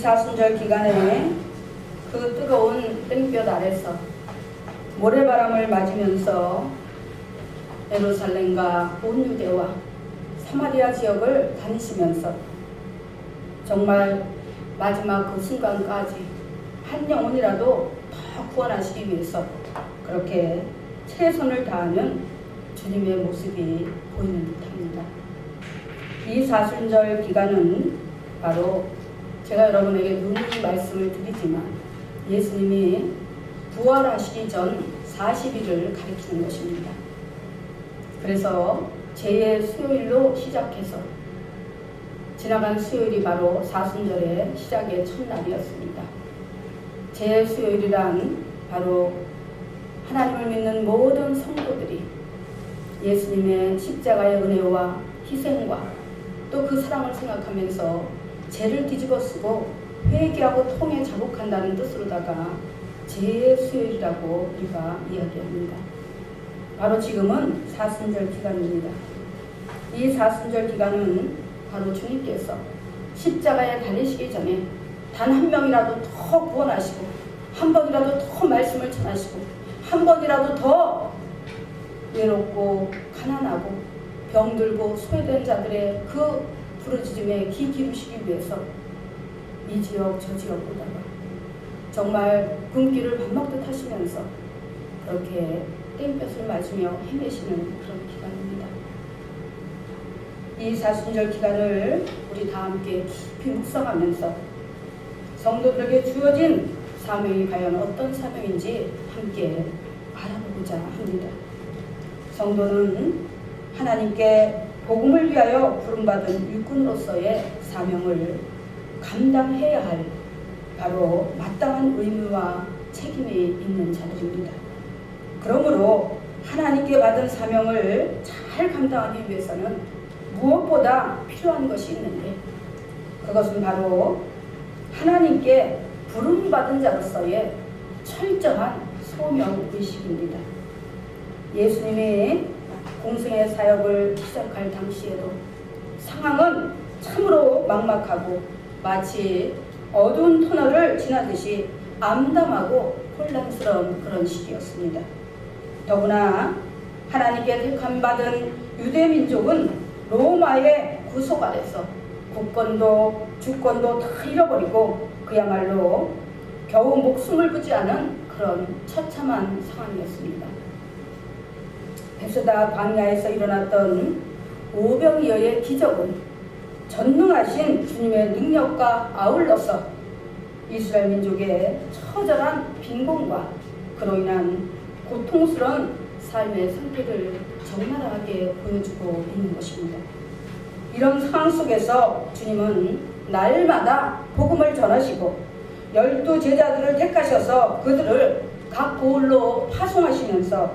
사순절 기간에 그 뜨거운 땡볕 아래서 모래바람을 맞으면서 예루살렘과 온 유대와 사마리아 지역을 다니시면서 정말 마지막 그 순간까지 한 영혼이라도 더 구원하시기 위해서 그렇게 최선을 다하는 주님의 모습이 보이는 듯합니다. 이 사순절 기간은 바로 제가 여러분에게 누누이 말씀을 드리지만 예수님이 부활하시기 전 40일을 가리키는 것입니다. 그래서 제 수요일로 시작해서 지나간 수요일이 바로 사순절의 시작의 첫날이었습니다. 제 수요일이란 바로 하나님을 믿는 모든 성도들이 예수님의 십자가의 은혜와 희생과 또 그 사랑을 생각하면서 죄를 뒤집어쓰고 회개하고 통에 자복한다는 뜻으로다가 제 수요일이라고 우리가 이야기합니다. 바로 지금은 사순절 기간입니다. 이 사순절 기간은 바로 주님께서 십자가에 달리시기 전에 단 한 명이라도 더 구원하시고 한 번이라도 더 말씀을 전하시고 한 번이라도 더 외롭고 가난하고 병들고 소외된 자들의 그 부르짖음에 귀 기울이시기 위해서 이 지역 저 지역보다가 정말 굶기를 밥 먹듯 하시면서 그렇게 땡볕을 맞으며 헤매시는 그런 기간입니다. 이 사순절 기간을 우리 다 함께 깊이 묵상하면서 성도들에게 주어진 사명이 과연 어떤 사명인지 함께 알아보고자 합니다. 성도는 하나님께 복음을 위하여 부름받은 일꾼으로서의 사명을 감당해야 할 바로 마땅한 의무와 책임이 있는 자들입니다. 그러므로 하나님께 받은 사명을 잘 감당하기 위해서는 무엇보다 필요한 것이 있는데 그것은 바로 하나님께 부름받은 자로서의 철저한 소명의식입니다. 예수님이 공생의 사역을 시작할 당시에도 상황은 참으로 막막하고 마치 어두운 터널을 지나듯이 암담하고 혼란스러운 그런 시기였습니다. 더구나 하나님께 택함받은 유대민족은 로마의 구속 아래서 국권도 주권도 다 잃어버리고 그야말로 겨우 목숨을 부지하는 그런 처참한 상황이었습니다. 베스다 광야에서 일어났던 오병이어의 기적은 전능하신 주님의 능력과 아울러서 이스라엘 민족의 처절한 빈곤과 그로 인한 고통스러운 삶의 상태를 적나라하게 보여주고 있는 것입니다. 이런 상황 속에서 주님은 날마다 복음을 전하시고 12 제자들을 택하셔서 그들을 각 고을로 파송하시면서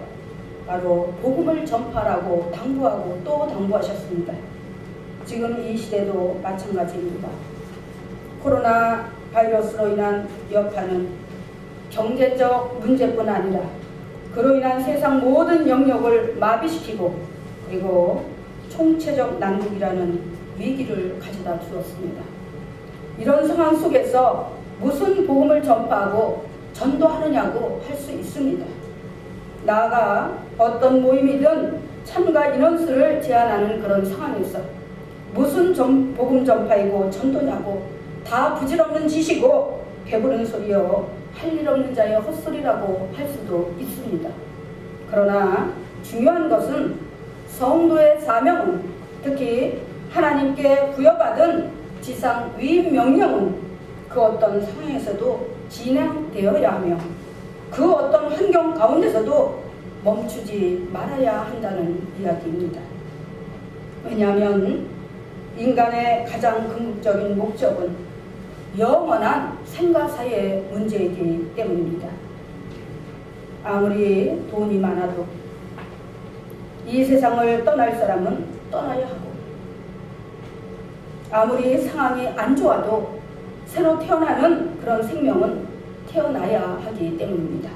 바로 복음을 전파하라고 당부하고 또 당부하셨습니다. 지금 이 시대도 마찬가지입니다. 코로나 바이러스로 인한 여파는 경제적 문제뿐 아니라 그로 인한 세상 모든 영역을 마비시키고 그리고 총체적 난국이라는 위기를 가져다 주었습니다. 이런 상황 속에서 무슨 복음을 전파하고 전도하느냐고 할 수 있습니다. 나아가 어떤 모임이든 참가 인원수를 제한하는 그런 상황에서 무슨 복음 전파이고 전도냐고 다 부질없는 짓이고 배부른 소리여 할 일 없는 자의 헛소리라고 할 수도 있습니다. 그러나 중요한 것은 성도의 사명은 특히 하나님께 부여받은 지상 위임 명령은 그 어떤 상황에서도 진행되어야 하며 그 어떤 환경 가운데서도 멈추지 말아야 한다는 이야기입니다. 왜냐하면 인간의 가장 궁극적인 목적은 영원한 생과 사의 문제이기 때문입니다. 아무리 돈이 많아도 이 세상을 떠날 사람은 떠나야 하고 아무리 상황이 안 좋아도 새로 태어나는 그런 생명은 태어나야 하기 때문입니다.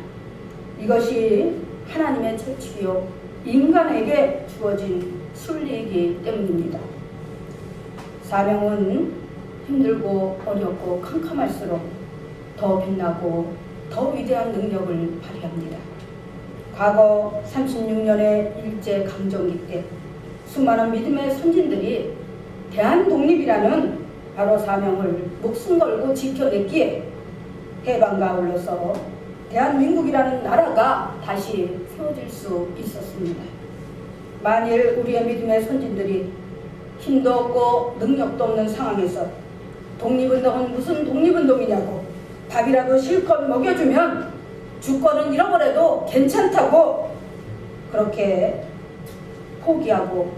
이것이 하나님의 철칙이요 인간에게 주어진 순리이기 때문입니다. 사명은 힘들고 어렵고 캄캄할수록 더 빛나고 더 위대한 능력을 발휘합니다. 과거 36년의 일제강점기 때 수많은 믿음의 선진들이 대한독립이라는 바로 사명을 목숨 걸고 지켜냈기에 해방과 아울러서 대한민국이라는 나라가 다시 세워질 수 있었습니다. 만일 우리의 믿음의 선진들이 힘도 없고 능력도 없는 상황에서 독립운동은 무슨 독립운동이냐고 밥이라도 실컷 먹여주면 주권은 잃어버려도 괜찮다고 그렇게 포기하고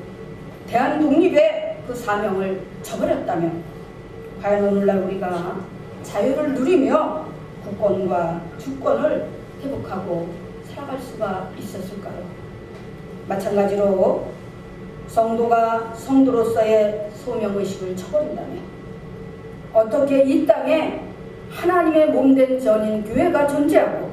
대한독립의 그 사명을 저버렸다면 과연 오늘날 우리가 자유를 누리며 국권과 주권을 회복하고 살아갈 수가 있었을까요? 마찬가지로 성도가 성도로서의 소명의식을 저버린다면 어떻게 이 땅에 하나님의 몸된 전인 교회가 존재하고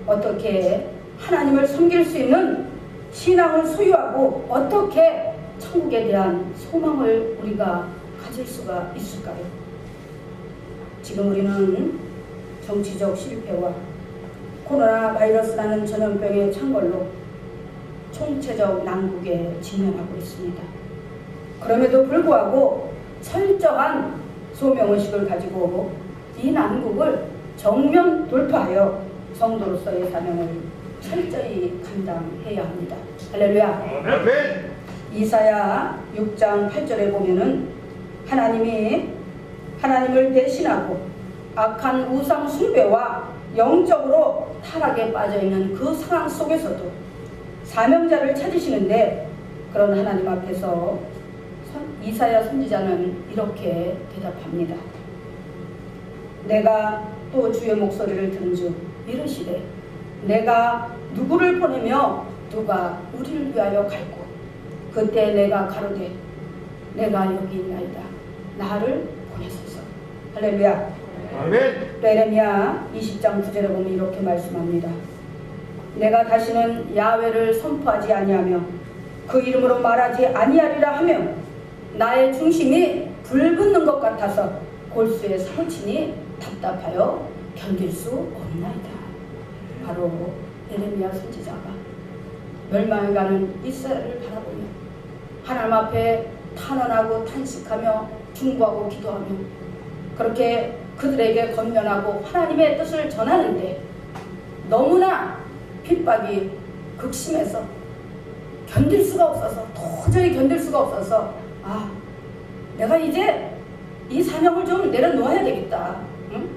어떻게 하나님을 섬길 수 있는 신앙을 소유하고 어떻게 천국에 대한 소망을 우리가 가질 수가 있을까요? 지금 우리는 정치적 실패와 코로나 바이러스라는 전염병의 창궐로 총체적 난국에 직면하고 있습니다. 그럼에도 불구하고 철저한 소명의식을 가지고 이 난국을 정면 돌파하여 성도로서의 사명을 철저히 감당해야 합니다. 할렐루야. 아멘. 이사야 6장 8절에 보면은 하나님을 배신하고 악한 우상 숭배와 영적으로 타락에 빠져있는 그 상황 속에서도 사명자를 찾으시는데 그런 하나님 앞에서 이사야 선지자는 이렇게 대답합니다. 내가 또 주의 목소리를 들은즉 이르시되 내가 누구를 보내며 누가 우리를 위하여 갈고 그때 내가 가로되 내가 여기 있나이다 나를 보내소서. 할렐루야. 아멘. 또 에레미야 20장 9절에 보면 이렇게 말씀합니다. 내가 다시는 야훼를 선포하지 아니하며 그 이름으로 말하지 아니하리라 하며 나의 중심이 불붙는 것 같아서 골수에 사무치니 답답하여 견딜 수 없나이다. 바로 에레미야 선지자가 멸망해가는 이스라엘을 바라보며 하나님 앞에 탄원하고 탄식하며 중보하고 기도하며 그렇게 그들에게 권면하고 하나님의 뜻을 전하는데 너무나 핍박이 극심해서 견딜 수가 없어서 도저히 견딜 수가 없어서 내가 이제 이 사명을 좀 내려놓아야 되겠다. 응?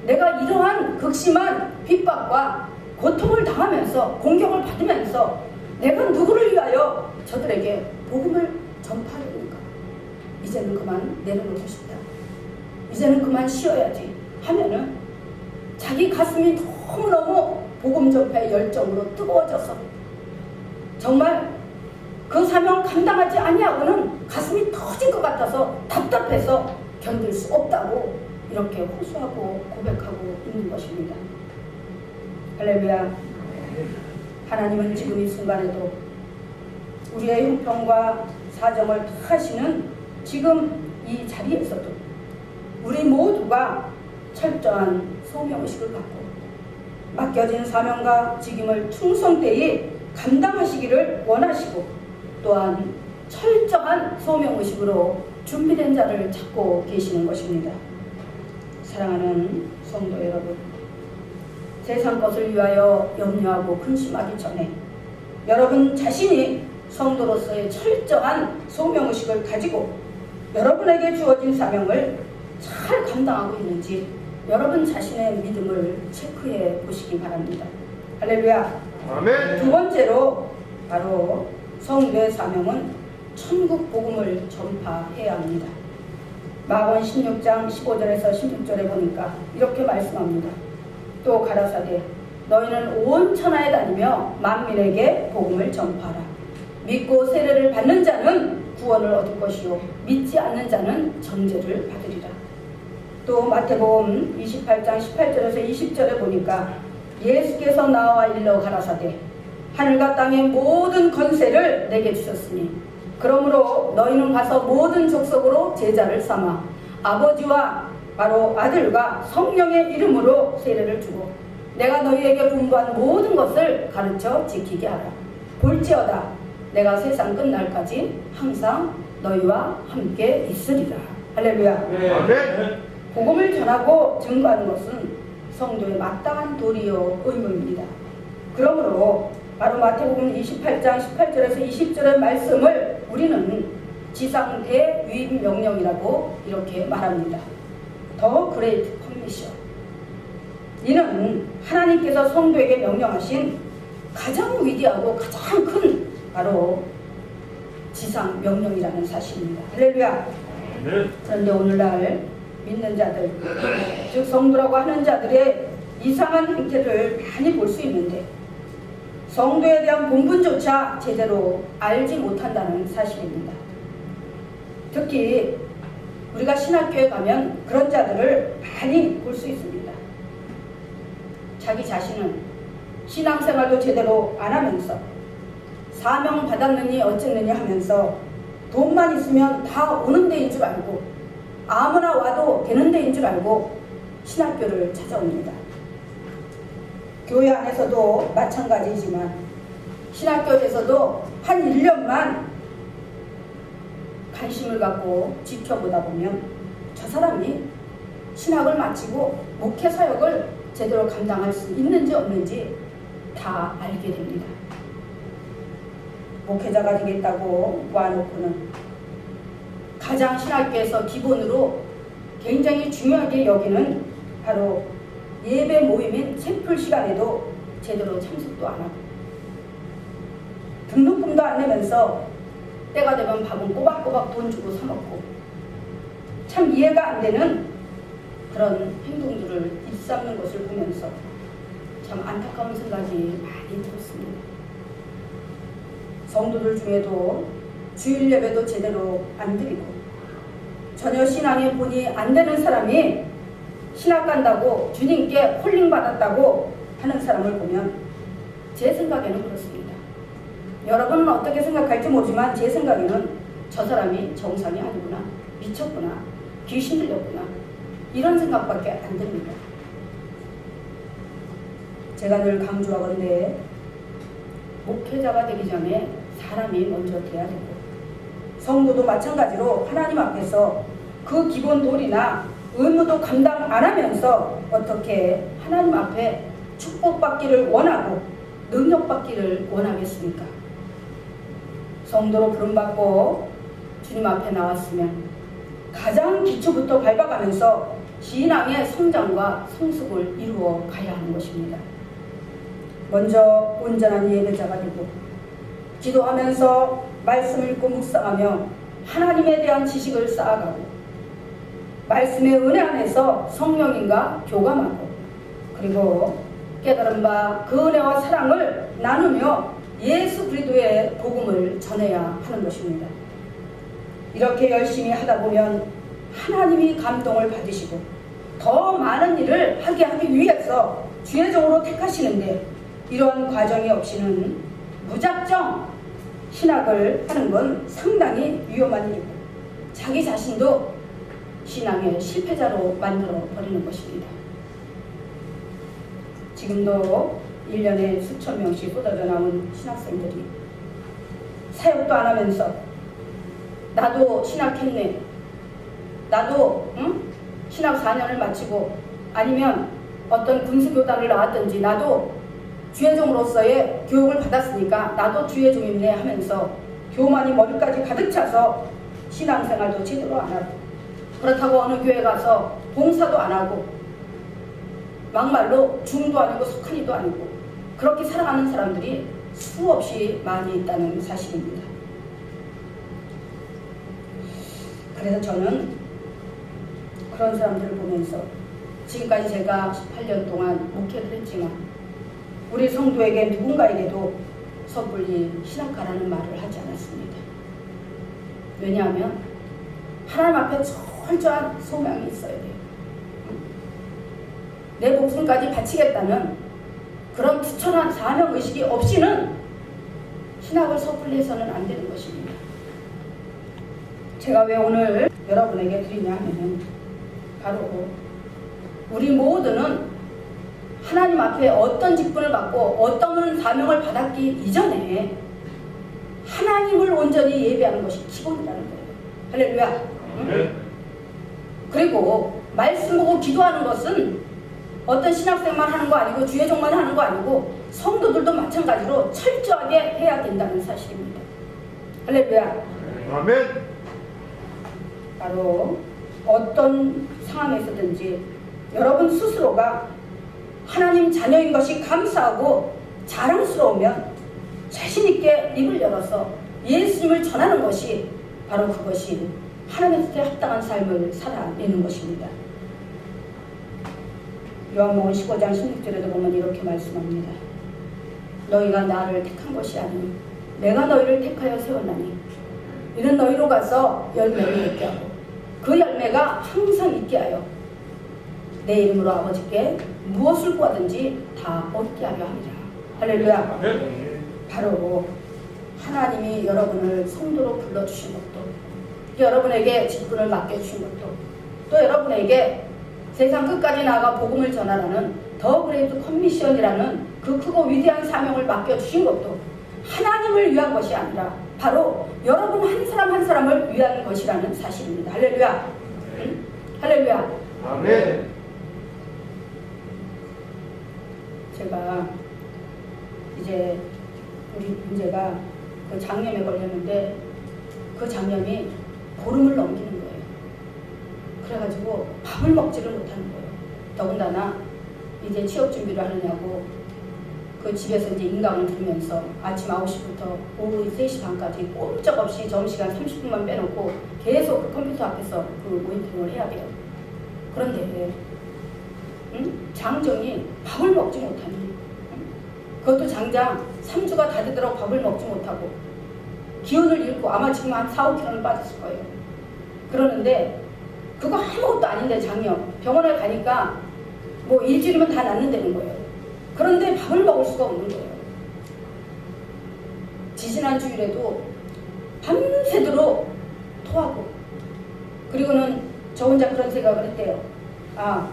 내가 이러한 극심한 핍박과 고통을 당하면서 공격을 받으면서 내가 누구를 위하여 저들에게 복음을 전파하려는가. 이제는 그만 내려놓고 싶다. 이제는 그만 쉬어야지 하면은 자기 가슴이 너무너무 복음 전파의 열정으로 뜨거워져서 정말 그 사명 감당하지 아니하고는 가슴이 터질 것 같아서 답답해서 견딜 수 없다고 이렇게 호소하고 고백하고 있는 것입니다. 할렐루야. 하나님은 지금 이 순간에도 우리의 형편과 사정을 다 하시는 지금 이 자리에서도 우리 모두가 철저한 소명의식을 갖고 맡겨진 사명과 직임을 충성되이 감당하시기를 원하시고 또한 철저한 소명의식으로 준비된 자를 찾고 계시는 것입니다. 사랑하는 성도 여러분, 세상 것을 위하여 염려하고 근심하기 전에 여러분 자신이 성도로서의 철저한 소명의식을 가지고 여러분에게 주어진 사명을 잘 감당하고 있는지 여러분 자신의 믿음을 체크해 보시기 바랍니다. 할렐루야. 아멘. 두 번째로 바로 성도의 사명은 천국 복음을 전파해야 합니다. 마가복음 16장 15절에서 16절에 보니까 이렇게 말씀합니다. 또 가라사대 너희는 온 천하에 다니며 만민에게 복음을 전파하라. 믿고 세례를 받는 자는 구원을 얻을 것이요 믿지 않는 자는 정죄를 받으리라. 또 마태복음 28장 18절에서 20절에 보니까 예수께서 나와 일러 가라사대 하늘과 땅의 모든 권세를 내게 주셨으니 그러므로 너희는 가서 모든 족속으로 제자를 삼아 아버지와 바로 아들과 성령의 이름으로 세례를 주고 내가 너희에게 분부한 모든 것을 가르쳐 지키게 하라. 볼지어다 내가 세상 끝날까지 항상 너희와 함께 있으리라. 할렐루야. 아멘. 복음을 전하고 증거하는 것은 성도의 마땅한 도리요 의무입니다. 그러므로 바로 마태복음 28장 18절에서 20절의 말씀을 우리는 지상 대위임 명령이라고 이렇게 말합니다. 더 그레이트 커미션. 이는 하나님께서 성도에게 명령하신 가장 위대하고 가장 큰 바로 지상 명령이라는 사실입니다. 할렐루야. 그런데 오늘날 믿는 자들, 즉 성도라고 하는 자들의 이상한 행태를 많이 볼 수 있는데 성도에 대한 본분조차 제대로 알지 못한다는 사실입니다. 특히 우리가 신학교에 가면 그런 자들을 많이 볼 수 있습니다. 자기 자신은 신앙생활도 제대로 안 하면서 사명 받았느니 어쨌느니 하면서 돈만 있으면 다 오는 데인 줄 알고 아무나 와도 되는 데인 줄 알고 신학교를 찾아옵니다. 교회 안에서도 마찬가지지만 신학교에서도 한 1년만 관심을 갖고 지켜보다 보면 저 사람이 신학을 마치고 목회 사역을 제대로 감당할 수 있는지 없는지 다 알게 됩니다. 목회자가 되겠다고 모아놓고는 가장 신학교에서 기본으로 굉장히 중요하게 여기는 바로 예배 모임인 채플 시간에도 제대로 참석도 안 하고 등록금도 안 내면서 때가 되면 밥은 꼬박꼬박 돈 주고 사 먹고 참 이해가 안 되는 그런 행동들을 일삼는 것을 보면서 참 안타까운 생각이 많이 들었습니다. 성도들 중에도 주일 예배도 제대로 안 드리고 전혀 신앙에 본이 안 되는 사람이 신학 간다고 주님께 콜링 받았다고 하는 사람을 보면 제 생각에는 그렇습니다. 여러분은 어떻게 생각할지 모르지만 제 생각에는 저 사람이 정상이 아니구나, 미쳤구나, 귀신 들렸구나 이런 생각밖에 안 듭니다. 제가 늘 강조하건대 목회자가 되기 전에 사람이 먼저 돼야 되고 성도도 마찬가지로 하나님 앞에서 그 기본 도리나 의무도 감당 안 하면서 어떻게 하나님 앞에 축복받기를 원하고 능력받기를 원하겠습니까? 성도로 부름받고 주님 앞에 나왔으면 가장 기초부터 밟아가면서 신앙의 성장과 성숙을 이루어 가야 하는 것입니다. 먼저 온전한 예배자가 되고 기도하면서 말씀을 읽고 묵상하며 하나님에 대한 지식을 쌓아가고 말씀의 은혜 안에서 성령님과 교감하고 그리고 깨달은 바 그 은혜와 사랑을 나누며 예수 그리스도의 복음을 전해야 하는 것입니다. 이렇게 열심히 하다 보면 하나님이 감동을 받으시고 더 많은 일을 하게 하기 위해서 주의적으로 택하시는데 이러한 과정이 없이는 무작정 신학을 하는 건 상당히 위험한 일이고 자기 자신도 신앙의 실패자로 만들어 버리는 것입니다. 지금도 1년에 수천 명씩 쏟아져 나온 신학생들이 사역도 안 하면서 나도 신학했네, 나도 신학 4년을 마치고 아니면 어떤 군수교단을 나왔든지 나도 주예종으로서의 교육을 받았으니까 나도 주예종이네 하면서 교만이 머리까지 가득 차서 신앙생활도 제대로 안 하고 그렇다고 어느 교회 가서 봉사도 안 하고 막말로 중도 아니고 석한이도 아니고 그렇게 살아가는 사람들이 수없이 많이 있다는 사실입니다. 그래서 저는 그런 사람들을 보면서 지금까지 제가 18년 동안 목회를 했지만 우리 성도에게 누군가에게도 섣불리 신학가라는 말을 하지 않았습니다. 왜냐하면 하나님 앞에 철저한 소명이 있어야 돼요. 내 목숨까지 바치겠다는 그런 투철한 사명의식이 없이는 신학을 섣불리 해서는 안 되는 것입니다. 제가 왜 오늘 여러분에게 드리냐 하면은 바로 우리 모두는 하나님 앞에 어떤 직분을 받고 어떤 사명을 받았기 이전에 하나님을 온전히 예배하는 것이 기본이라는 거예요. 할렐루야. 아멘. 그리고 말씀 보고 기도하는 것은 어떤 신학생만 하는 거 아니고 주의종만 하는 거 아니고 성도들도 마찬가지로 철저하게 해야 된다는 사실입니다. 할렐루야. 아멘. 바로 어떤 상황에서든지 여러분 스스로가 하나님 자녀인 것이 감사하고 자랑스러우면 자신있게 입을 열어서 예수님을 전하는 것이 바로 그것이 하나님 뜻에 합당한 삶을 살아내는 것입니다. 요한복음 15장 16절에도 보면 이렇게 말씀합니다. 너희가 나를 택한 것이 아니니 내가 너희를 택하여 세웠나니 이는 너희로 가서 열매를 맺게 하고 그 열매가 항상 있게 하여 내 이름으로 아버지께 무엇을 구하든지 다 얻게 하려 함이라. 할렐루야. 아멘. 바로 하나님이 여러분을 성도로 불러주신 것도 여러분에게 직분을 맡겨주신 것도 또 여러분에게 세상 끝까지 나아가 복음을 전하라는 더 그레이트 커미션이라는 그 크고 위대한 사명을 맡겨주신 것도 하나님을 위한 것이 아니라 바로 여러분 한 사람 한 사람을 위한 것이라는 사실입니다. 할렐루야. 응? 할렐루야. 아멘. 제가 이제 우리 문제가 그 장염에 걸렸는데 그 장염이 보름을 넘기는 거예요. 그래가지고 밥을 먹지를 못하는 거예요. 더군다나 이제 취업 준비를 하느냐고 그 집에서 이제 인강을 들으면서 아침 9시부터 오후 3시 반까지 꼼짝없이 점심시간 30분만 빼놓고 계속 그 컴퓨터 앞에서 그 모니터링을 해야 돼요. 그런데 장정이 밥을 먹지 못하니 그것도 장장 3주가 다 되도록 밥을 먹지 못하고 기운을 잃고 아마 지금 한 4, 5kg는 빠졌을 거예요. 그러는데 그거 아무것도 아닌데 장염 병원에 가니까 뭐 일주일이면 다 낫는다는 거예요. 그런데 밥을 먹을 수가 없는 거예요. 지지난 주일에도 밤새도록 토하고 그리고는 저 혼자 그런 생각을 했대요. 아,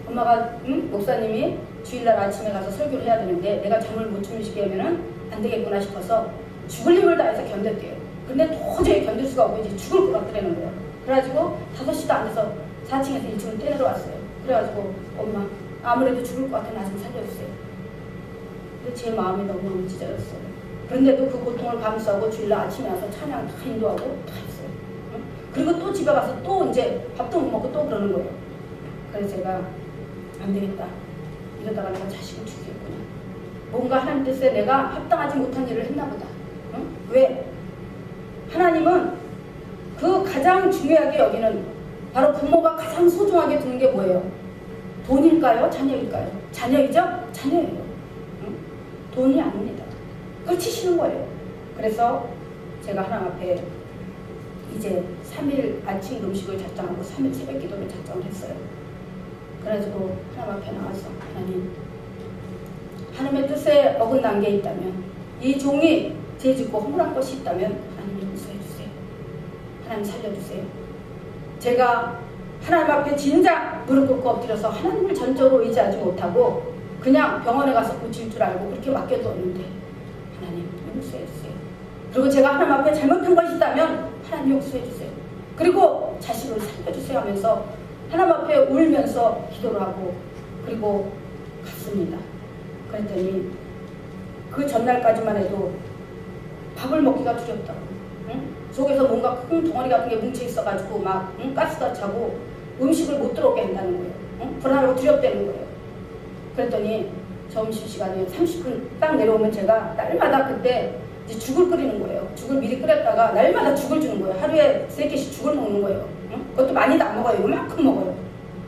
엄마가 목사님이 주일날 아침에 가서 설교를 해야 되는데 내가 잠을 못 주무시게 하면은 안 되겠구나 싶어서 죽을 힘을 다해서 견뎠대요. 근데 도저히 견딜 수가 없고 이제 죽을 것 같더라는 거예요. 그래가지고 5시도 안 돼서 4층에서 1층을 떼내려왔어요. 그래가지고 엄마 아무래도 죽을 것 같아 나 좀 살려주세요. 근데 제 마음이 너무 찢어졌어요. 그런데도 그 고통을 감수하고 주일날 아침에 와서 찬양 다 인도하고 다 했어요. 응? 그리고 또 집에 가서 또 이제 밥도 못 먹고 또 그러는 거예요. 그래서 제가 안 되겠다. 이러다가 내가 자식을 죽이겠구나. 뭔가 하나님 뜻에 내가 합당하지 못한 일을 했나 보다. 응? 왜? 하나님은 그 가장 중요하게 여기는 바로 부모가 가장 소중하게 두는 게 뭐예요? 돈일까요? 자녀일까요? 자녀이죠? 자녀예요. 응? 돈이 아닙니다. 그걸 치시는 거예요. 그래서 제가 하나님 앞에 이제 3일 아침 음식을 작정하고 3일 새벽 기도를 작정을 했어요. 그래가지고 하나님 앞에 나와서 하나님의 뜻에 어긋난 게 있다면 이 종이 죄짓고 허물한 것이 있다면 하나님 용서해 주세요. 하나님 살려주세요. 제가 하나님 앞에 진작 무릎 꿇고 엎드려서 하나님을 전적으로 의지하지 못하고 그냥 병원에 가서 고칠 줄 알고 그렇게 맡겨두었는데 하나님 용서해 주세요. 그리고 제가 하나님 앞에 잘못한 것이 있다면 하나님 용서해 주세요. 그리고 자식을 살려주세요 하면서 하나님 앞에 울면서 기도를 하고 그리고 갔습니다. 그랬더니 그 전날까지만 해도 밥을 먹기가 두렵다고 응? 속에서 뭔가 큰 덩어리 같은 게 뭉쳐 있어가지고 막 가스가 차고 음식을 못 들어오게 한다는 거예요. 응? 불안하고 두렵다는 거예요. 그랬더니 점심시간에 30분 딱 내려오면 제가 날마다 그때 이제 죽을 끓이는 거예요. 죽을 미리 끓였다가 날마다 죽을 주는 거예요. 하루에 3개씩 죽을 먹는 거예요. 응? 그것도 많이도 안 먹어요. 이만큼 먹어요.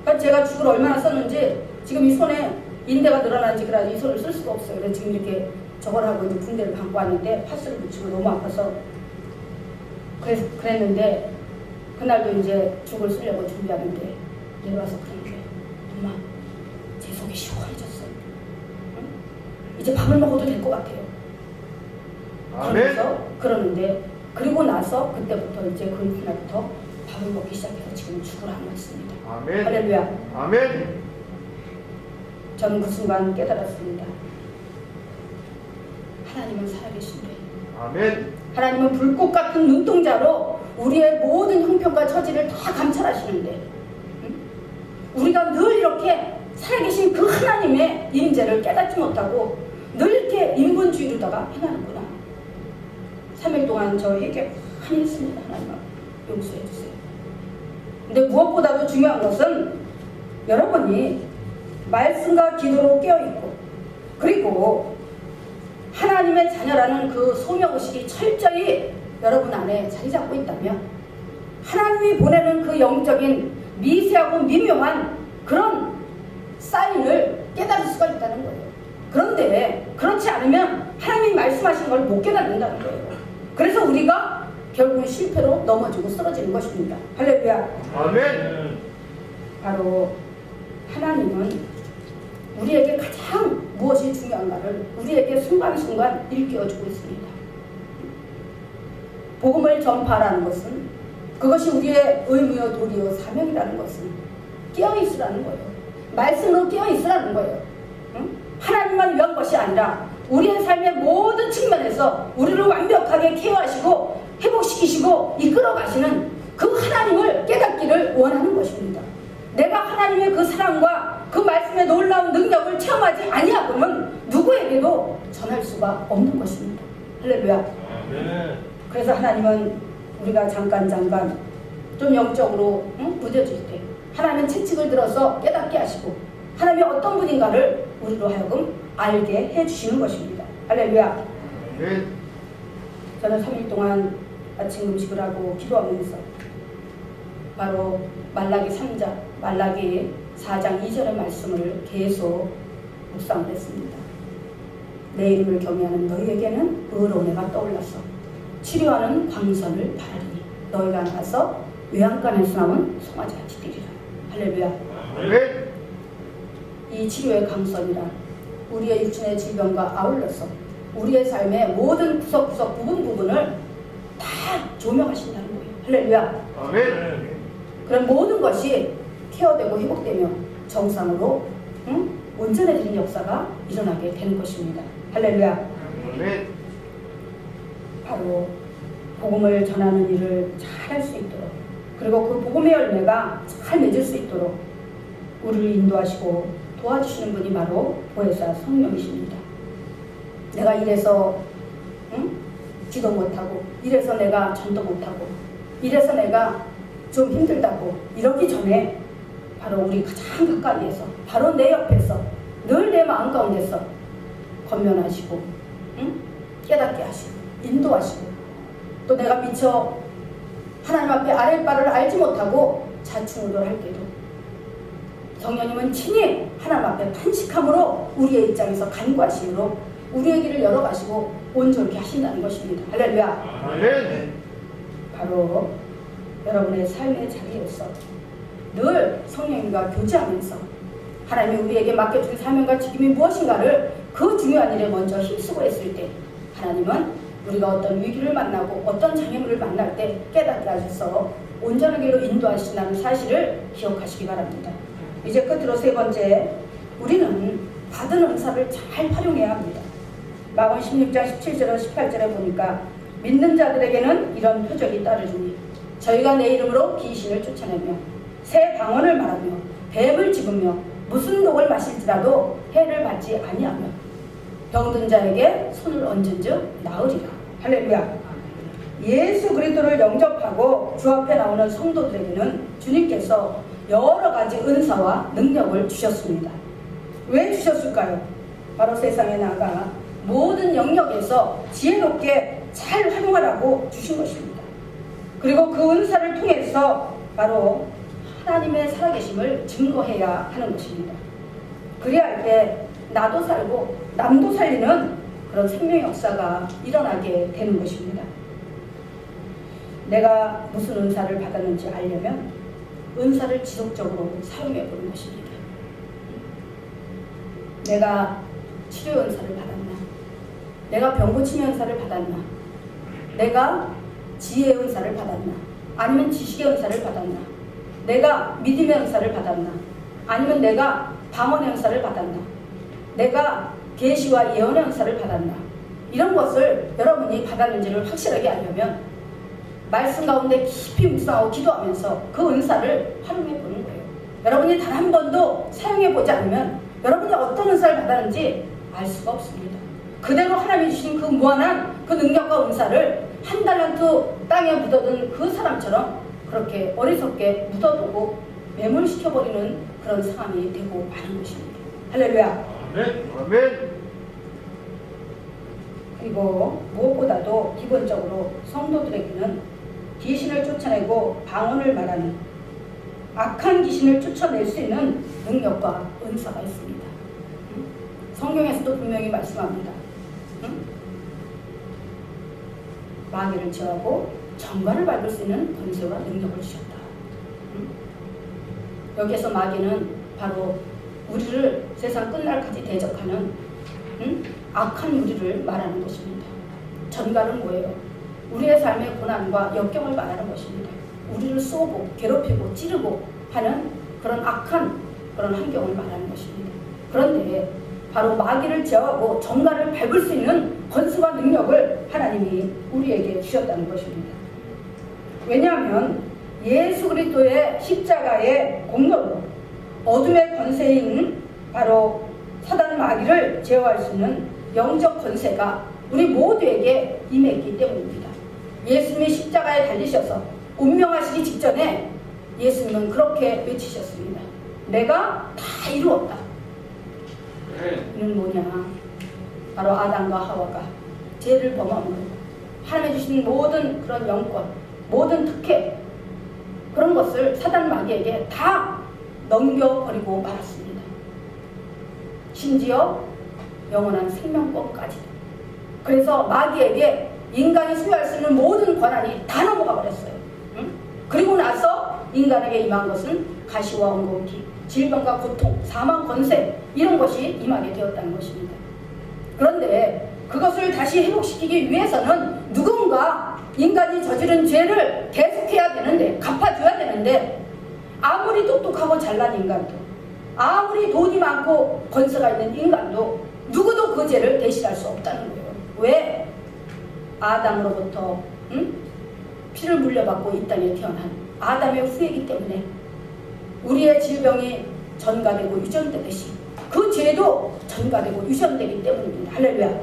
그러니까 제가 죽을 얼마나 썼는지 지금 이 손에 인대가 늘어나는지 그래서 이 손을 쓸 수가 없어요. 그래서 지금 이렇게 저걸 하고 이제 붕대를 감고 왔는데 파스를 붙이고 너무 아파서 그랬는데 그날도 이제 죽을 쓰려고 준비하는데 내려와서 그런 거예요. 엄마 제 속이 시원해졌어요. 응? 이제 밥을 먹어도 될 것 같아요. 그러면서 그러는데 그리고 나서 그때부터 이제 그 이튿날부터 밥을 먹기 시작해서 지금 죽을 안 먹습니다. 아멘. 할렐루야. 아멘. 저는 그 순간 깨달았습니다. 하나님은 살아계신데, 아멘. 하나님은 불꽃 같은 눈동자로 우리의 모든 형편과 처지를 다 감찰하시는데, 우리가 늘 이렇게 살아계신 그 하나님의 임재를 깨닫지 못하고 늘 이렇게 인본주의로다가 행하는구나. 3일 동안 저 회개 많이 했습니다. 하나님 용서해 주세요. 근데 무엇보다도 중요한 것은 여러분이 말씀과 기도로 깨어있고, 그리고 하나님의 자녀라는 그 소명의식이 철저히 여러분 안에 자리 잡고 있다면 하나님이 보내는 그 영적인 미세하고 미묘한 그런 사인을 깨달을 수가 있다는 거예요. 그런데 그렇지 않으면 하나님이 말씀하신 걸 못 깨닫는다는 거예요. 그래서 우리가 결국은 실패로 넘어지고 쓰러지는 것입니다. 할렐루야. 아멘. 바로 하나님은 우리에게 가장 무엇이 중요한가를 우리에게 순간순간 일깨워주고 있습니다. 복음을 전파하라는 것은, 그것이 우리의 의무요 도리요 사명이라는 것은 깨어있으라는 거예요. 말씀으로 깨어있으라는 거예요. 응? 하나님만 위한 것이 아니라 우리의 삶의 모든 측면에서 우리를 완벽하게 케어하시고 회복시키시고 이끌어가시는 그 하나님을 깨닫기를 원하는 것입니다. 내가 하나님의 그 사랑과 그 말씀의 놀라운 능력을 체험하지 아니하고는 누구에게도 전할 수가 없는 것입니다. 할렐루야. 아멘. 그래서 하나님은 우리가 잠깐 좀 영적으로 무뎌질 때 하나님은 채찍을 들어서 깨닫게 하시고 하나님이 어떤 분인가를 우리로 하여금 알게 해주시는 것입니다. 할렐루야. 아멘. 저는 3일 동안 아침 음식을 하고 기도하면서 바로 말라기 3장, 말라기 4장 2절의 말씀을 계속 묵상을 했습니다. 내 이름을 경외하는 너희에게는 의로운 해가 떠올라서 치료하는 광선을 바라리니 너희가 나가서 외양간에서 나온 송아지같이 되리라. 할렐루야. 아멘. 이 치료의 광선이란 우리의 육신의 질병과 아울러서 우리의 삶의 모든 구석구석 부분을 다 조명하신다는 거예요. 할렐루야. 아멘. 그런 모든 것이 케어되고 회복되며 정상으로 온전해지는 역사가 일어나게 되는 것입니다. 할렐루야. 아멘. 바로 복음을 전하는 일을 잘 할 수 있도록, 그리고 그 복음의 열매가 잘 맺을 수 있도록 우리를 인도하시고 도와주시는 분이 바로 보혜사 성령이십니다. 내가 이래서 기도 못하고, 이래서 내가 전도 못하고, 이래서 내가 좀 힘들다고 이러기 전에 바로 우리 가장 가까이에서, 바로 내 옆에서, 늘 내 마음 가운데서 권면하시고 깨닫게 하시고 인도하시고, 또 내가 미처 하나님 앞에 아랫바를 알지 못하고 자충우돌할 때도 성령님은 친히 하나님 앞에 탄식함으로 우리의 입장에서 간구하심으로 우리의 길을 열어가시고 온전케 하신다는 것입니다. 할렐루야. 아멘. 바로 여러분의 삶의 자리에서 늘 성령님과 교제하면서 하나님이 우리에게 맡겨준 사명과 책임이 무엇인가를 그 중요한 일에 먼저 힘쓰고 했을 때 하나님은 우리가 어떤 위기를 만나고 어떤 장애물을 만날 때 깨닫게 하셔서 온전한 길로 인도하신다는 사실을 기억하시기 바랍니다. 이제 끝으로 세 번째, 우리는 받은 은사를 잘 활용해야 합니다. 마가복음 16장 17절과 18절에 보니까 믿는 자들에게는 이런 표적이 따르리니 저희가 내 이름으로 귀신을 쫓아내며 새 방언을 말하며 뱀을 집으며 무슨 독을 마실지라도 해를 받지 아니하며 병든 자에게 손을 얹은즉 나으리라. 할렐루야. 예수 그리스도를 영접하고 주 앞에 나오는 성도들에게는 주님께서 여러 가지 은사와 능력을 주셨습니다. 왜 주셨을까요? 바로 세상에 나가 모든 영역에서 지혜롭게 잘 활용하라고 주신 것입니다. 그리고 그 은사를 통해서 바로 하나님의 살아계심을 증거해야 하는 것입니다. 그래야 할 때 나도 살고 남도 살리는 그런 생명의 역사가 일어나게 되는 것입니다. 내가 무슨 은사를 받았는지 알려면 은사를 지속적으로 사용해 보는 것입니다. 내가 치료 은사를 받았나? 내가 병 고침의 은사를 받았나? 내가 지혜의 은사를 받았나? 아니면 지식의 은사를 받았나? 내가 믿음의 은사를 받았나? 아니면 내가 방언의 은사를 받았나? 내가 계시와 예언의 은사를 받았나? 이런 것을 여러분이 받았는지를 확실하게 알려면 말씀 가운데 깊이 묵상하고 기도하면서 그 은사를 활용해 보는 거예요. 여러분이 단 한 번도 사용해 보지 않으면 여러분이 어떤 은사를 받았는지 알 수가 없습니다. 그대로 하나님이 주신 그 무한한 그 능력과 은사를 한 달란트 땅에 묻어둔 그 사람처럼 그렇게 어리석게 묻어두고 매몰시켜버리는 그런 상황이 되고 마는 것입니다. 할렐루야. 아멘. 그리고 무엇보다도 기본적으로 성도들에게는 귀신을 쫓아내고 방언을 말하는 악한 귀신을 쫓아낼 수 있는 능력과 은사가 있습니다. 성경에서도 분명히 말씀합니다. 마귀를 제어하고 정관을 밟을 수 있는 권세와 능력을 주셨다. 여기에서 마귀는 바로 우리를 세상 끝날까지 대적하는 악한 무리를 말하는 것입니다. 전갈은 뭐예요? 우리의 삶의 고난과 역경을 말하는 것입니다. 우리를 쏘고 괴롭히고 찌르고 하는 그런 악한 그런 환경을 말하는 것입니다. 그런데 바로 마귀를 제어하고 전갈을 밟을 수 있는 권세와 능력을 하나님이 우리에게 주셨다는 것입니다. 왜냐하면 예수 그리스도의 십자가의 공로로 어둠의 권세인 바로 사단 마귀를 제어할 수 있는 영적 권세가 우리 모두에게 임했기 때문입니다. 예수님이 십자가에 달리셔서 운명하시기 직전에 예수님은 그렇게 외치셨습니다. 내가 다 이루었다. 이는 뭐냐? 바로 아담과 하와가 죄를 범함으로 하나님이 주신 모든 그런 영권, 모든 특혜 그런 것을 사단 마귀에게 다 넘겨버리고 말았습니다. 심지어 영원한 생명권까지도. 그래서 마귀에게 인간이 소유할 수 있는 모든 권한이 다 넘어가 버렸어요. 그리고 나서 인간에게 임한 것은 가시와 엉겅퀴, 질병과 고통, 사망, 권세 이런 것이 임하게 되었다는 것입니다. 그런데 그것을 다시 회복시키기 위해서는 누군가 인간이 저지른 죄를 대속해야 되는데, 갚아줘야 되는데, 아무리 똑똑하고 잘난 인간도, 아무리 돈이 많고 권세가 있는 인간도 누구도 그 죄를 대신할 수 없다는 거예요. 왜? 아담으로부터 피를 물려받고 이 땅에 태어난 아담의 후예이기 때문에 우리의 질병이 전가되고 유전되듯이 그 죄도 전가되고 유전되기 때문입니다. 할렐루야.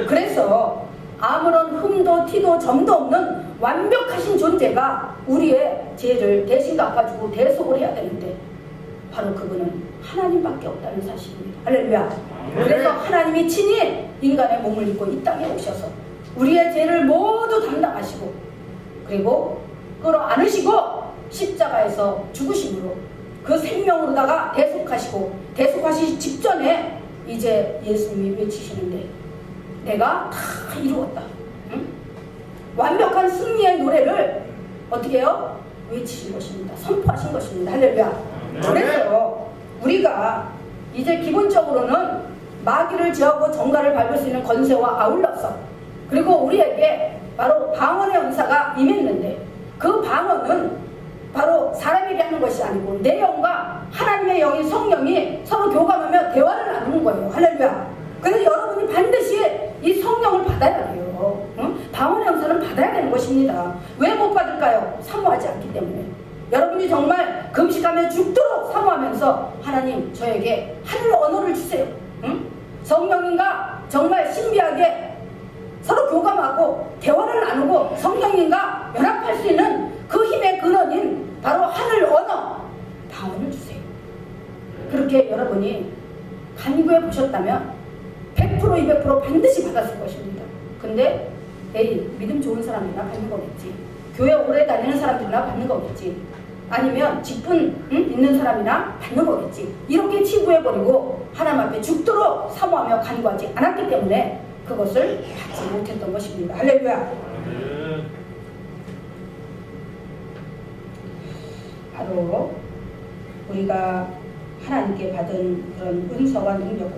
그래서 아무런 흠도 티도 점도 없는 완벽하신 존재가 우리의 죄를 대신 갚아주고 대속을 해야 되는데 바로 그분은 하나님밖에 없다는 사실입니다. 할렐루야. 그래서 하나님이 친히 인간의 몸을 입고 이 땅에 오셔서 우리의 죄를 모두 담당하시고 그리고 끌어안으시고 십자가에서 죽으심으로 그 생명으로다가 대속하시고 대속하시기 직전에 이제 예수님이 외치시는데 내가 다 이루었다. 응? 완벽한 승리의 노래를 어떻게 해요? 외치신 것입니다. 선포하신 것입니다. 할렐루야. 그래서 우리가 이제 기본적으로는 마귀를 제어하고 정갈을 밟을 수 있는 권세와 아울러서 그리고 우리에게 바로 방언의 은사가 임했는데 그 방언은 바로 사람에게 하는 것이 아니고 내 영과 하나님의 영이 성령이 서로 교감하며 대화를 나누는 거예요. 할렐루야. 그래서 여러분이 반드시 이 성령을 받아야 돼요. 응? 방언의 은사는 받아야 되는 것입니다. 왜 못 받을까요? 사모하지 않기 때문에. 여러분이 정말 금식하며 죽도록 사모하면서 하나님 저에게 하늘 언어를 주세요. 응? 성령님과 정말 신비하게 서로 교감하고 대화를 나누고 성령님과 연합할 수 있는 그 힘의 근원인 바로 하늘 언어 방언을 주세요. 그렇게 여러분이 간구해 보셨다면 100% 200% 반드시 받았을 것입니다. 근데 에이 믿음 좋은 사람이나 받는 거겠지. 교회 오래 다니는 사람들이나 받는 거겠지. 아니면 직분 있는 사람이나 받는 거겠지. 이렇게 치부해버리고 하나님 앞에 죽도록 사모하며 간구하지 않았기 때문에 그것을 받지 못했던 것입니다. 할렐루야. 바로 우리가 하나님께 받은 그런 은사와 능력을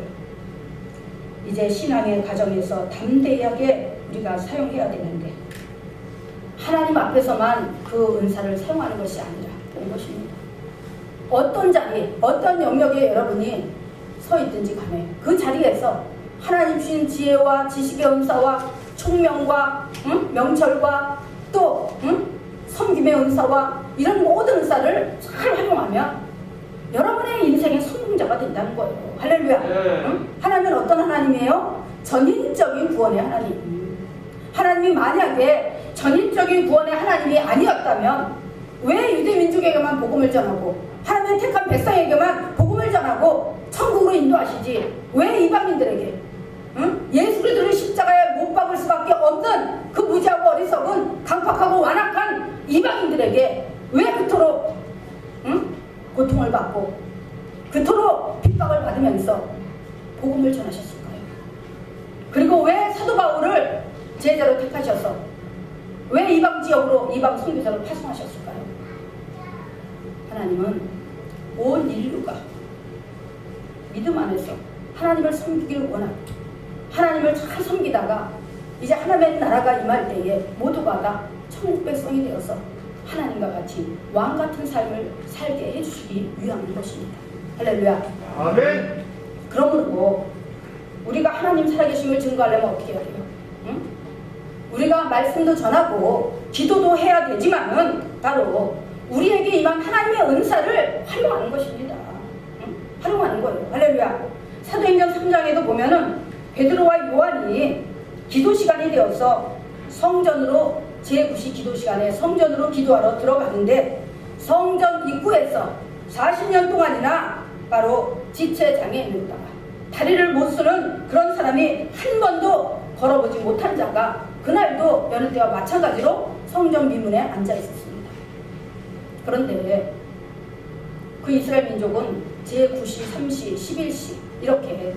이제 신앙의 과정에서 담대하게 우리가 사용해야 되는데 하나님 앞에서만 그 은사를 사용하는 것이 아니라 그런 것입니다. 어떤 자리, 어떤 영역에 여러분이 서 있든지 간에 그 자리에서 하나님 주신 지혜와 지식의 은사와 총명과 명철과 또 섬김의 은사와 이런 모든 은사를 잘 활용하면 여러분의 인생의 성공자가 된다는 거예요. 할렐루야. 하나님은 어떤 하나님이에요? 전인적인 구원의 하나님. 하나님이 만약에 전인적인 구원의 하나님이 아니었다면 왜 유대민족에게만 복음을 전하고 하나님의 택한 백성에게만 복음을 전하고 천국으로 인도하시지 왜 이방인들에게 예수 그리스도를 십자가에 못 박을 수밖에 없는 그 무지하고 어리석은 강팍하고 완악한 이방인들에게 왜 그토록 고통을 받고 그토록 핍박을 받으면서 복음을 전하셨을까요? 그리고 왜 사도 바울을 제자로 택하셔서 왜 이방 지역으로 이방 선교사를 파송하셨을까요? 하나님은 온 인류가 믿음 안에서 하나님을 섬기기를 원하고 하나님을 잘 섬기다가 이제 하나님의 나라가 임할 때에 모두가 다 천국 백성이 되어서 하나님과 같이 왕 같은 삶을 살게 해주시기 위함인 것입니다. 할렐루야. 아멘. 그러므로 우리가 하나님 살아계심을 증거하려면 어떻게 해야 돼요? 우리가 말씀도 전하고 기도도 해야 되지만은 바로 우리에게 임한 하나님의 은사를 활용하는 것입니다. 활용하는 거예요. 할렐루야. 사도행전 3장에도 보면은 베드로와 요한이 기도 시간이 되어서 성전으로 제9시 기도 시간에 성전으로 기도하러 들어가는데 성전 입구에서 40년 동안이나 바로 지체장애인으로다가 다리를 못 쓰는 그런 사람이 한 번도 걸어보지 못한 자가 그날도 여느 때와 마찬가지로 성전 미문에 앉아 있었습니다. 그런데 그 이스라엘 민족은 제9시, 3시, 11시 이렇게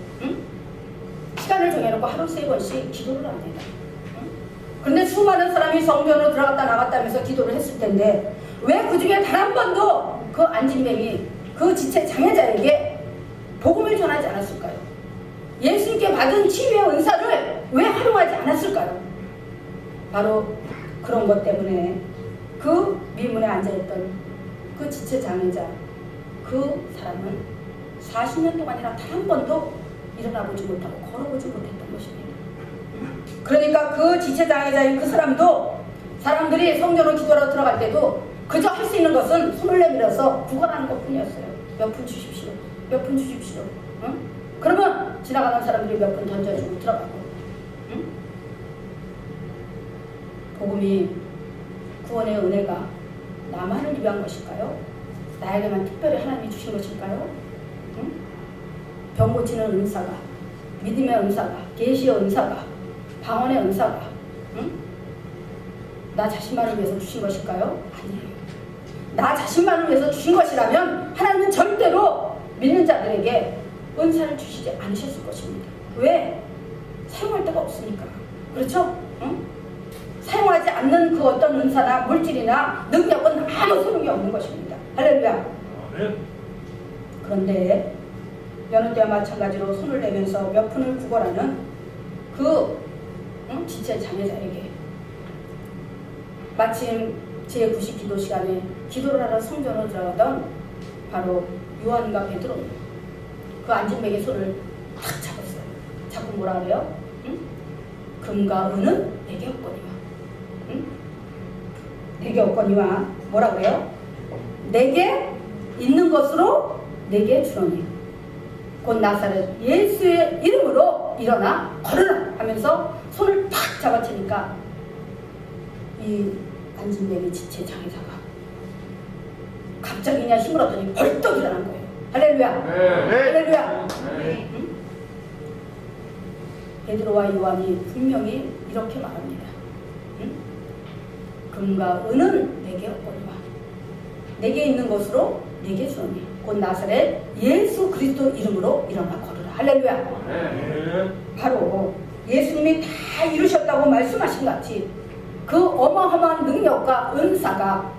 시간을 정해놓고 하루 3번씩 기도를 합니다. 그런데 수많은 사람이 성전으로 들어갔다 나갔다 하면서 기도를 했을 텐데 왜 그 중에 단 한 번도 그 안진뱅이 그 지체 장애자에게 복음을 전하지 않았을까요? 예수님께 받은 치유의 은사를 왜 활용하지 않았을까요? 바로 그런 것 때문에 그 미문에 앉아있던 그 지체 장애자 그 사람은 40년 동안이나 단 한 번도 일어나보지 못하고 걸어보지 못했던 것입니다. 그러니까 그 지체장애자인 그 사람도 사람들이 성전으로 기도하러 들어갈 때도 그저 할 수 있는 것은 손을 내밀어서 구걸하는 것 뿐이었어요. 몇 푼 주십시오. 몇 푼 주십시오. 응? 그러면 지나가는 사람들이 몇 푼 던져주고 들어가고. 응? 복음이 구원의 은혜가 나만을 위한 것일까요? 나에게만 특별히 하나님이 주신 것일까요? 응? 병 고치는 은사가, 믿음의 은사가, 계시의 은사가, 방언의 은사가 응? 나 자신만을 위해서 주신 것일까요? 아니에요. 나 자신만을 위해서 주신 것이라면 하나님은 절대로 믿는 자들에게 은사를 주시지 않으셨을 것입니다. 왜? 사용할 데가 없으니까. 그렇죠? 응? 사용하지 않는 그 어떤 은사나 물질이나 능력은 아무 소용이 없는 것입니다. 할렐루야. 그런데 여느 때와 마찬가지로 손을 내면서 몇 푼을 구걸하는 그 지체 장애자에게 마침 제9시 기도 시간에 기도를 하러 성전으로 들어가던 바로 요한과 베드로 그 안진뱅이의 손을 탁 잡았어요. 잡고 뭐라 그래요? 응? 금과 은은 내게 없거니와 응? 내게 없거니와 뭐라 그래요? 내게 있는 것으로 내게 주노니 곧 나사렛 예수의 이름으로 일어나 걸으라 하면서 손을 탁 잡아채니까 이 안진뱅이 지체 장애자가 갑자기 그냥 힘을 얻더니 벌떡 일어난 거예요. 할렐루야. 할렐루야. 응? 베드로와 요한이 분명히 이렇게 말합니다. 응? 금과 은은 내게 없거니와 내게 있는 것으로 내게 주노니 곧 나사렛 예수 그리스도 이름으로 일어나 걸으라. 할렐루야. 바로 예수님이 다 이루셨다고 말씀하신 같이 그 어마어마한 능력과 은사가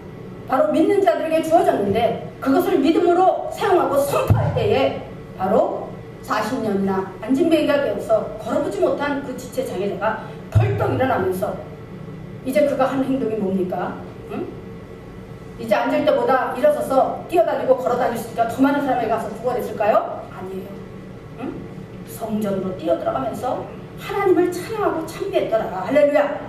바로 믿는 자들에게 주어졌는데 그것을 믿음으로 사용하고 선포할 때에 바로 40년이나 안진뱅이가 되어서 걸어보지 못한 그 지체 장애자가 벌떡 일어나면서 이제 그가 하는 행동이 뭡니까? 응? 이제 앉을 때보다 일어서서 뛰어다니고 걸어다닐 수 있으니까 더 많은 사람에게 가서 구원했을까요? 아니에요. 응? 성전으로 뛰어들어가면서 하나님을 찬양하고 참배했더라. 할렐루야.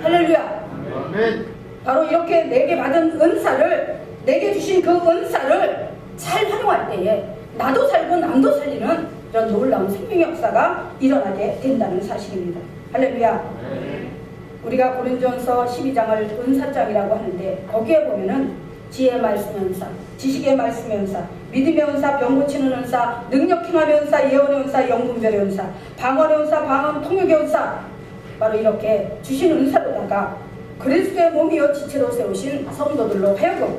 할렐루야. 아멘. 바로 이렇게 내게 받은 은사를, 내게 주신 그 은사를 잘 활용할 때에 나도 살고 남도 살리는 이런 놀라운 생명의 역사가 일어나게 된다는 사실입니다. 할렐루야. 우리가 고린도전서 12장을 은사장이라고 하는데 거기에 보면은 지혜의 말씀 은사, 지식의 말씀 은사, 믿음의 은사, 병 고치는 은사, 능력 행함의 은사, 예언의 은사, 영분별의 은사, 방언의 은사, 방언 통역의 은사, 바로 이렇게 주신 은사로다가 그리스도의 몸이요 지체로 세우신 성도들로 하여금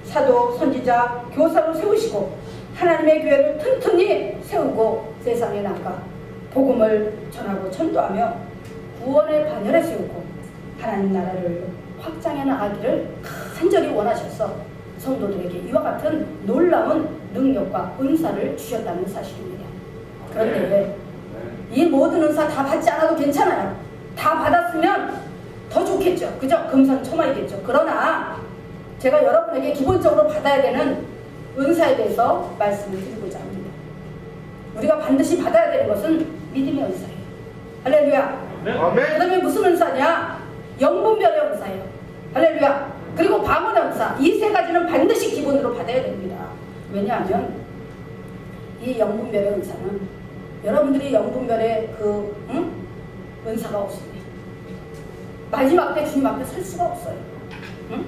사도, 선지자, 교사로 세우시고 하나님의 교회를 튼튼히 세우고 세상에 나가 복음을 전하고 전도하며 구원의 반열에 세우고 하나님 나라를 확장해 나가기를 간절히 원하셔서 성도들에게 이와 같은 놀라운 능력과 은사를 주셨다는 사실입니다. 그런데 이 모든 은사 다 받지 않아도 괜찮아요. 다 받았으면 더 좋겠죠. 그죠? 금상첨화이겠죠. 그러나 제가 여러분에게 기본적으로 받아야 되는 은사에 대해서 말씀을 드리고자 합니다. 우리가 반드시 받아야 되는 것은 믿음의 은사예요. 할렐루야. 그 아멘. 다음에 무슨 은사냐? 영분별의 은사예요. 할렐루야. 그리고 방언의 은사. 이 세 가지는 반드시 기본으로 받아야 됩니다. 왜냐하면 이 영분별의 은사는 여러분들이 영분별의 은사가 없습니다. 마지막 때 주님 앞에 설 수가 없어요. 응?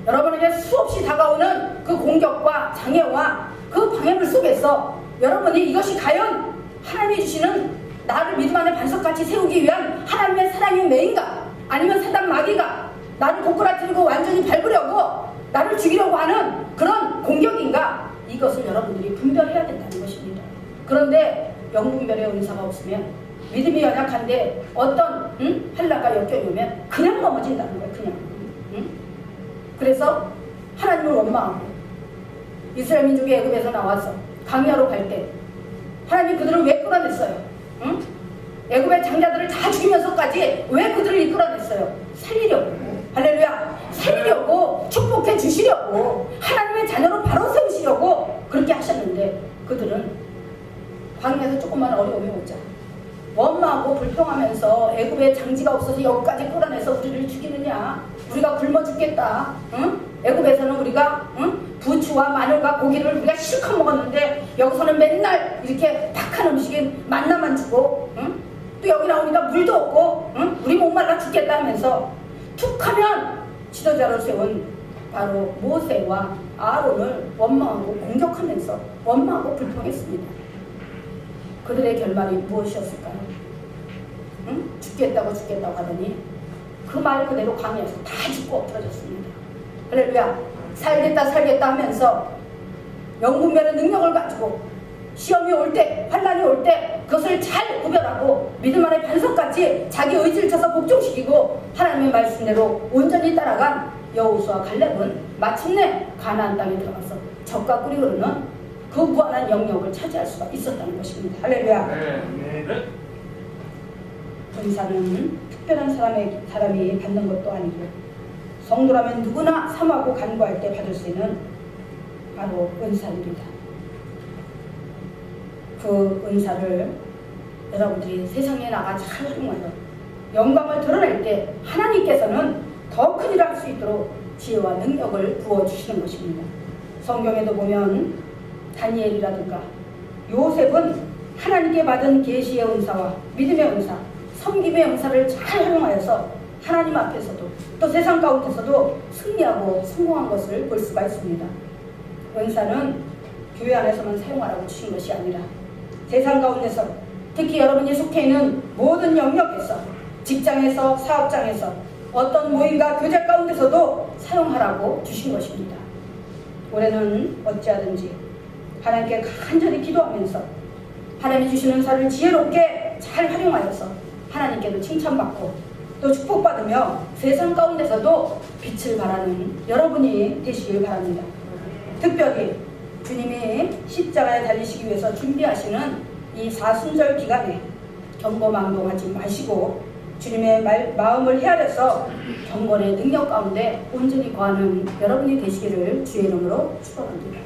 여러분에게 수없이 다가오는 그 공격과 장애와 그 방해물 속에서 여러분이 이것이 과연 하나님이 주시는 나를 믿음 안에 반석같이 세우기 위한 하나님의 사랑의 매인가, 아니면 사단 마귀가 나를 고꾸라뜨리고 완전히 밟으려고 나를 죽이려고 하는 그런 공격인가, 이것을 여러분들이 분별해야 된다는 것입니다. 그런데 영분별의 은사가 없으면, 믿음이 연약한데 어떤 한란과 역경이 오면 그냥 넘어진다는 거예요. 그냥. 그래서 하나님을 원망하고 이스라엘 민족이 애굽에서 나와서 광야로 갈 때 하나님 그들을 왜 끌어냈어요? 애굽의 장자들을 다 죽이면서까지 왜 그들을 이끌어냈어요? 살리려고. 할렐루야. 살리려고, 축복해 주시려고, 하나님의 자녀로 바로 세우시려고 그렇게 하셨는데 그들은 광야에서 조금만 어려움이 오자 원망하고 불평하면서 애굽에 장지가 없어서 여기까지 끌어내서 우리를 죽이느냐, 우리가 굶어 죽겠다, 응? 애굽에서는 우리가 부추와 마늘과 고기를 우리가 실컷 먹었는데 여기서는 맨날 이렇게 탁한 음식인 만나만 주고, 또 여기 나오니까 물도 없고, 우리 목말라 죽겠다 하면서 툭하면 지도자로 세운 바로 모세와 아론을 원망하고 공격하면서 원망하고 불평했습니다. 그들의 결말이 무엇이었을까요? 죽겠다고 하더니 그 말 그대로 광야에서 다 죽고 엎드러졌습니다. 할렐루야. 살겠다 하면서 영분별의 능력을 가지고 시험이 올 때, 환난이 올 때 그것을 잘 구별하고 믿음 안에 반석같이 자기 의지를 쳐서 복종시키고 하나님의 말씀대로 온전히 따라간 여호수아 갈렙은 마침내 가나안 땅에 들어가서 젖과 꿀이 흐르는 그 무한한 영역을 차지할 수가 있었다는 것입니다. 할렐루야. 은사는 특별한 사람이 받는 것도 아니고 성도라면 누구나 삼하고 간구할 때 받을 수 있는 바로 은사입니다. 그 은사를 여러분들이 세상에 나가 잘 활용하여 영광을 드러낼 때 하나님께서는 더 큰 일을 할 수 있도록 지혜와 능력을 부어주시는 것입니다. 성경에도 보면 다니엘이라든가 요셉은 하나님께 받은 계시의 은사와 믿음의 은사, 섬김의 은사를 잘 활용하여서 하나님 앞에서도 또 세상 가운데서도 승리하고 성공한 것을 볼 수가 있습니다. 은사는 교회 안에서만 사용하라고 주신 것이 아니라 세상 가운데서, 특히 여러분이 속해 있는 모든 영역에서, 직장에서, 사업장에서, 어떤 모임과 교제 가운데서도 사용하라고 주신 것입니다. 올해는 어찌하든지 하나님께 간절히 기도하면서 하나님이 주시는 은사를 지혜롭게 잘 활용하여서 하나님께도 칭찬받고 또 축복받으며 세상 가운데서도 빛을 발하는 여러분이 되시길 바랍니다. 특별히 주님이 십자가에 달리시기 위해서 준비하시는 이 사순절 기간에 경거망동하지 마시고 주님의 마음을 헤아려서 경건의 능력 가운데 온전히 거하는 여러분이 되시기를 주의 이름으로 축원합니다.